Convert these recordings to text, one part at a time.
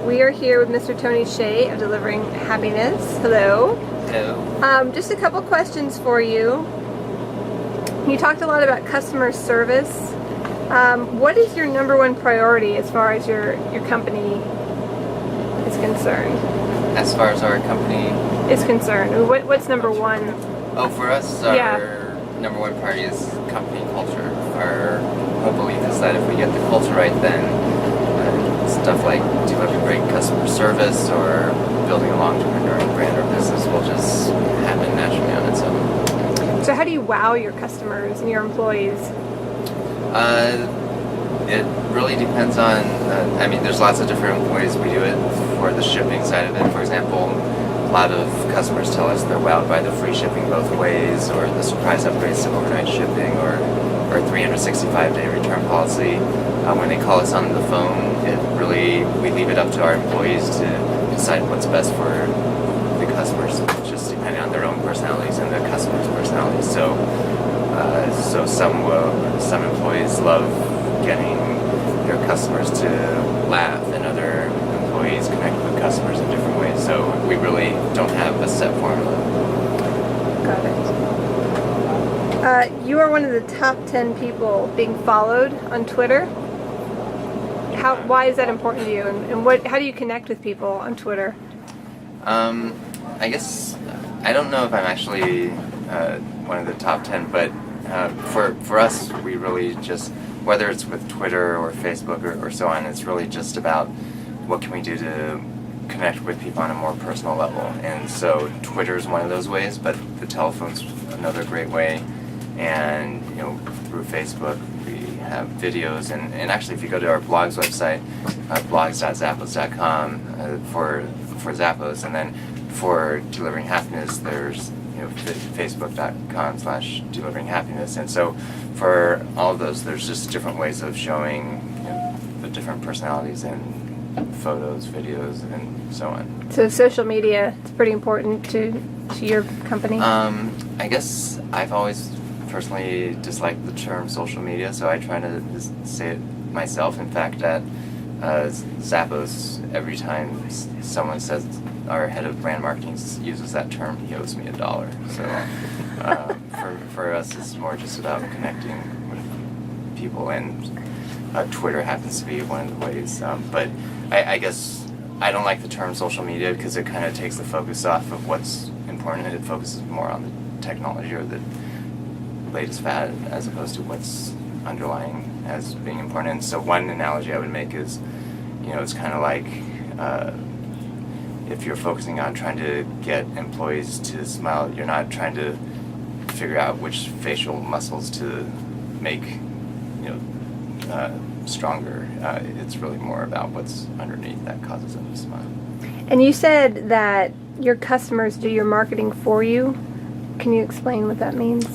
We are here with Mr. Tony Hsieh of Delivering Happiness. Hello. Hello. Just a couple questions for you. You talked a lot about customer service. What is your number one priority as far as your company is concerned? As far as our company is concerned, what's number one? Oh, for us, our number one priority is company culture. Our whole belief is that if we get the culture right, then stuff like delivering great customer service or building a long-term enduring brand or business will just happen naturally on its own. So how do you wow your customers and your employees? It really depends on, there's lots of different ways we do it. For the shipping side of it, for example, a lot of customers tell us they're wowed by the free shipping both ways, or the surprise upgrades to overnight shipping, or 365-day return policy. When they call us on the phone, we leave it up to our employees to decide what's best for the customers, just depending on their own personalities and the customers' personalities. So some employees love getting their customers to laugh, and other employees connect with customers in different ways. So we really don't have a set formula. Got it. You are one of the top 10 people being followed on Twitter. Why is that important to you, and how do you connect with people on Twitter? I guess I don't know if I'm actually one of the top 10, but for us, we really just, whether it's with Twitter or Facebook or so on, it's really just about what can we do to connect with people on a more personal level. And so Twitter is one of those ways, but the telephone's another great way. And through Facebook we have videos, and actually if you go to our blog's website, blogs.zappos.com for Zappos, and then for Delivering Happiness there's facebook.com/delivering happiness. And so for all of those, there's just different ways of showing the different personalities in photos, videos, and so on. So social media is pretty important to your company? I guess I've always personally disliked the term social media, so I try to say it myself. In fact, at Zappos, every time someone says our head of brand marketing uses that term, he owes me $1. So for us, it's more just about connecting with people, and Twitter happens to be one of the ways. But I guess I don't like the term social media because it kind of takes the focus off of what's important, and it focuses more on the technology or the latest fad as opposed to what's underlying as being important. And so one analogy I would make is, it's kind of like if you're focusing on trying to get employees to smile, you're not trying to figure out which facial muscles to make stronger. It's really more about what's underneath that causes them to smile. And you said that your customers do your marketing for you. Can you explain what that means?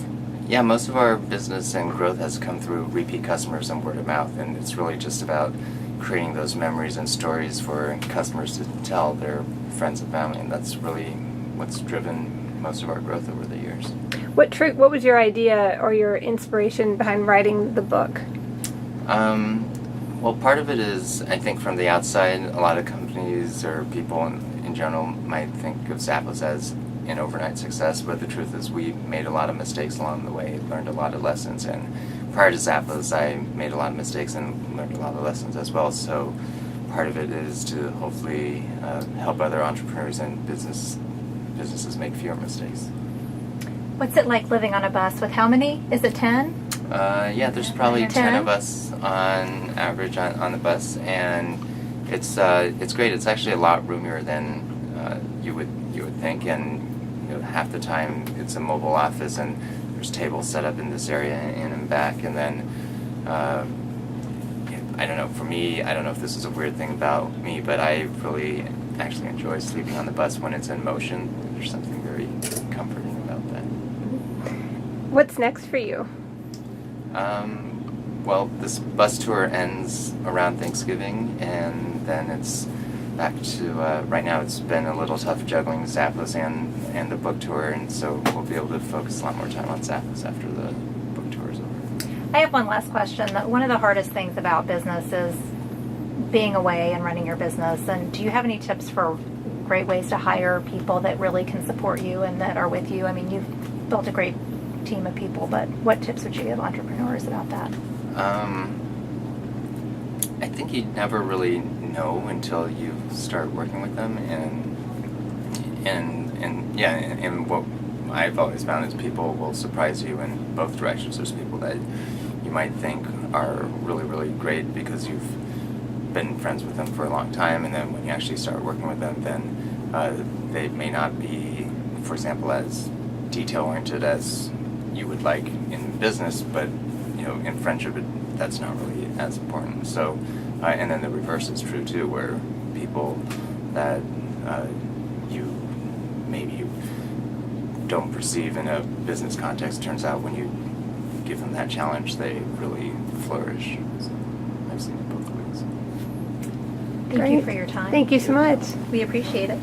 Yeah, most of our business and growth has come through repeat customers and word of mouth, and it's really just about creating those memories and stories for customers to tell their friends and family, and that's really what's driven most of our growth over the years. What was your idea or your inspiration behind writing the book? Well, part of it is, I think from the outside, a lot of companies or people in general might think of Zappos as an overnight success, but the truth is we made a lot of mistakes along the way, learned a lot of lessons, and prior to Zappos I made a lot of mistakes and learned a lot of lessons as well. So part of it is to hopefully help other entrepreneurs and businesses make fewer mistakes. What's it like living on a bus with how many? Is it 10? Yeah, there's probably 10 of us on average on the bus, and it's great. It's actually a lot roomier than you would think, and half the time it's a mobile office, and there's tables set up in this area in and back. And then I don't know, for me, I don't know if this is a weird thing about me, but I really actually enjoy sleeping on the bus when it's in motion. There's something very comforting about that. What's next for you? Well, this bus tour ends around Thanksgiving, and then it's back to, right now it's been a little tough juggling Zappos and the book tour, and so we'll be able to focus a lot more time on Zappos after the book tour is over. I have one last question. One of the hardest things about business is being away and running your business. And do you have any tips for great ways to hire people that really can support you and that are with you? I mean, you've built a great team of people, but what tips would you give entrepreneurs about that? I think you never really know until you start working with them, and what I've always found is people will surprise you in both directions. There's people that you might think are really, really great because you've been friends with them for a long time, and then when you actually start working with them, then they may not be, for example, as detail-oriented as you would like in business, but in friendship, that's not really as important. So, and then the reverse is true too, where people that you maybe don't perceive in a business context, turns out when you give them that challenge, they really flourish. So I've seen it both ways. Thank you for your time. Thank you so much. We appreciate it.